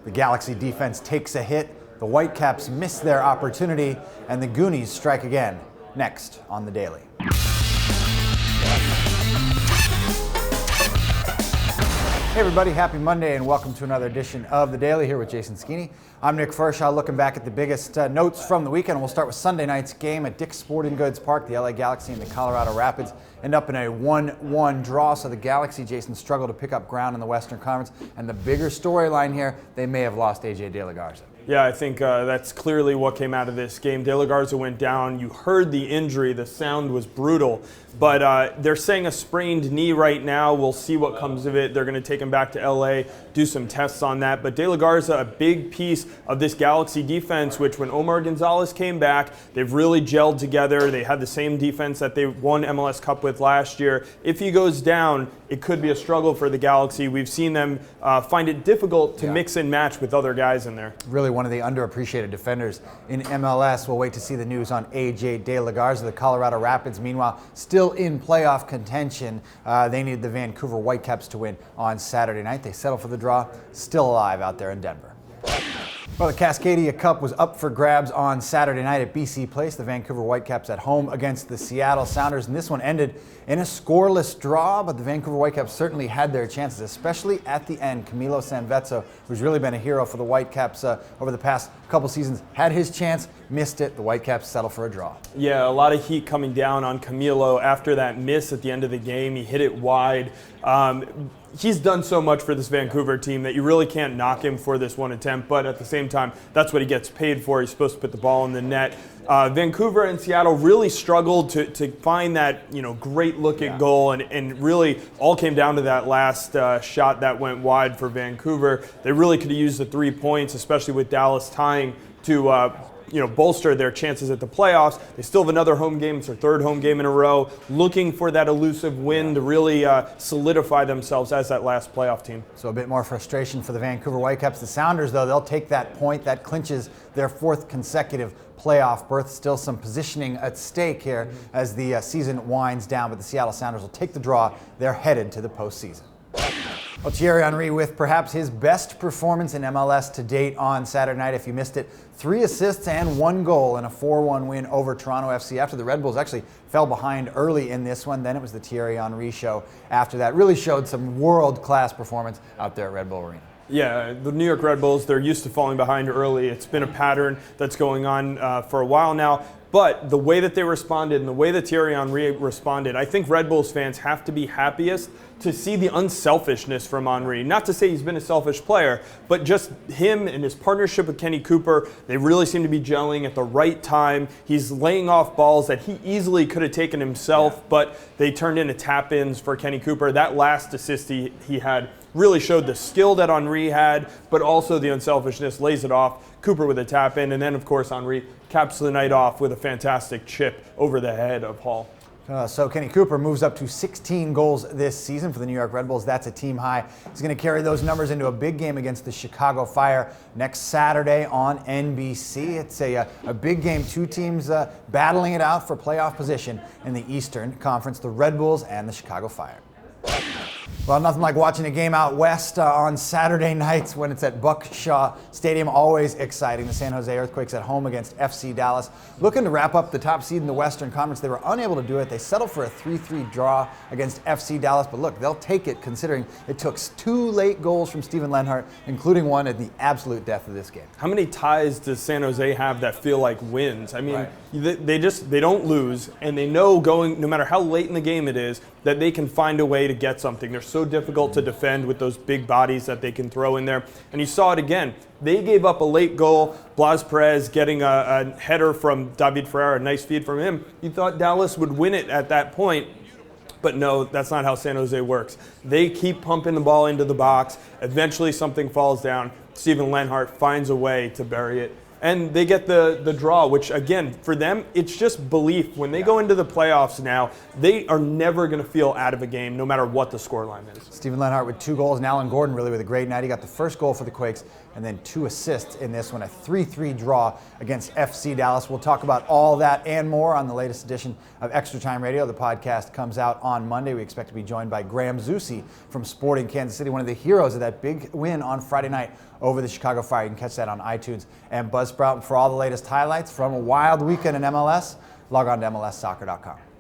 The Galaxy defense takes a hit, the Whitecaps miss their opportunity, and the Goonies strike again. Next on The Daily. Hey everybody, happy Monday and welcome to another edition of The Daily here with Jason Skeeney. I'm Nick Forshaw, looking back at the biggest notes from the weekend. We'll start with Sunday night's game at Dick's Sporting Goods Park. The LA Galaxy and the Colorado Rapids end up in a 1-1 draw. So the Galaxy, Jason, struggled to pick up ground in the Western Conference. And the bigger storyline here, they may have lost DeLaGarza. Yeah, I think that's clearly what came out of this game. DeLaGarza went down. You heard the injury. The sound was brutal. But they're saying a sprained knee right now. We'll see what comes of it. They're going to take him back to LA, do some tests on that. But DeLaGarza, a big piece of this Galaxy defense, which when Omar Gonzalez came back, they've really gelled together. They had the same defense that they won MLS Cup with last year. If he goes down, it could be a struggle for the Galaxy. We've seen them find it difficult to mix and match with other guys in there. Really one of the underappreciated defenders in MLS. We'll wait to see the news on AJ DeLaGarza. The Colorado Rapids, meanwhile, still in playoff contention. They needed the Vancouver Whitecaps to win on Saturday night. They settled for the draw, still alive out there in Denver. Well, the Cascadia Cup was up for grabs on Saturday night at BC Place. The Vancouver Whitecaps at home against the Seattle Sounders, and this one ended in a scoreless draw, but the Vancouver Whitecaps certainly had their chances, especially at the end. Camilo Sanvezzo, who's really been a hero for the Whitecaps over the past couple seasons, had his chance, missed it. The Whitecaps settle for a draw. Yeah, a lot of heat coming down on Camilo after that miss at the end of the game. He hit it wide. He's done so much for this Vancouver team that you really can't knock him for this one attempt, but at the same time, that's what he gets paid for. He's supposed to put the ball in the net. Vancouver and Seattle really struggled to find that great looking goal, and really all came down to that last shot that went wide for Vancouver. They really could have used the 3 points, especially with Dallas tying to bolster their chances at the playoffs. They still have another home game. It's their third home game in a row, looking for that elusive win to really solidify themselves as that last playoff team. So a bit more frustration for the Vancouver Whitecaps. The Sounders, though, they'll take that point. That clinches their fourth consecutive playoff berth. Still some positioning at stake here as the season winds down, but the Seattle Sounders will take the draw. They're headed to the postseason. Well, Thierry Henry with perhaps his best performance in MLS to date on Saturday night. If you missed it, 3 assists and 1 goal in a 4-1 win over Toronto FC after the Red Bulls actually fell behind early in this one. Then it was the Thierry Henry show after that. Really showed some world-class performance out there at Red Bull Arena. Yeah, the New York Red Bulls, they're used to falling behind early. It's been a pattern that's going on for a while now. But the way that they responded and the way that Thierry Henry responded, I think Red Bulls fans have to be happiest to see the unselfishness from Henry. Not to say he's been a selfish player, but just him and his partnership with Kenny Cooper, they really seem to be gelling at the right time. He's laying off balls that he easily could have taken himself, but they turned into tap-ins for Kenny Cooper. That last assist he had really showed the skill that Henry had, but also the unselfishness, lays it off. Cooper with a tap-in, and then, of course, Henry caps the night off with a fantastic chip over the head of Hall. So Kenny Cooper moves up to 16 goals this season for the New York Red Bulls. That's a team high. He's going to carry those numbers into a big game against the Chicago Fire next Saturday on NBC. It's a big game. 2 teams battling it out for playoff position in the Eastern Conference, the Red Bulls and the Chicago Fire. Well, nothing like watching a game out west on Saturday nights when it's at Buck Shaw Stadium. Always exciting. The San Jose Earthquakes at home against FC Dallas. Looking to wrap up the top seed in the Western Conference. They were unable to do it. They settled for a 3-3 draw against FC Dallas. But look, they'll take it considering it took 2 late goals from Steven Lenhart, including one at the absolute death of this game. How many ties does San Jose have that feel like wins? I mean, they don't lose, and they know going, no matter how late in the game it is, that they can find a way to get something. They're so difficult to defend with those big bodies that they can throw in there. And you saw it again. They gave up a late goal. Blas Perez getting a header from David Ferreira, a nice feed from him. You thought Dallas would win it at that point. But no, that's not how San Jose works. They keep pumping the ball into the box. Eventually something falls down. Steven Lenhart finds a way to bury it. And they get the draw, which, again, for them, it's just belief. When they go into the playoffs now, they are never going to feel out of a game, no matter what the scoreline is. Steven Lenhart with 2 goals, and Alan Gordon really with a great night. He got the first goal for the Quakes and then 2 assists in this one, a 3-3 draw against FC Dallas. We'll talk about all that and more on the latest edition of Extra Time Radio. The podcast comes out on Monday. We expect to be joined by Graham Zusi from Sporting Kansas City, one of the heroes of that big win on Friday night over the Chicago Fire. You can catch that on iTunes and Buzzsprout. For all the latest highlights from a wild weekend in MLS, log on to MLSsoccer.com.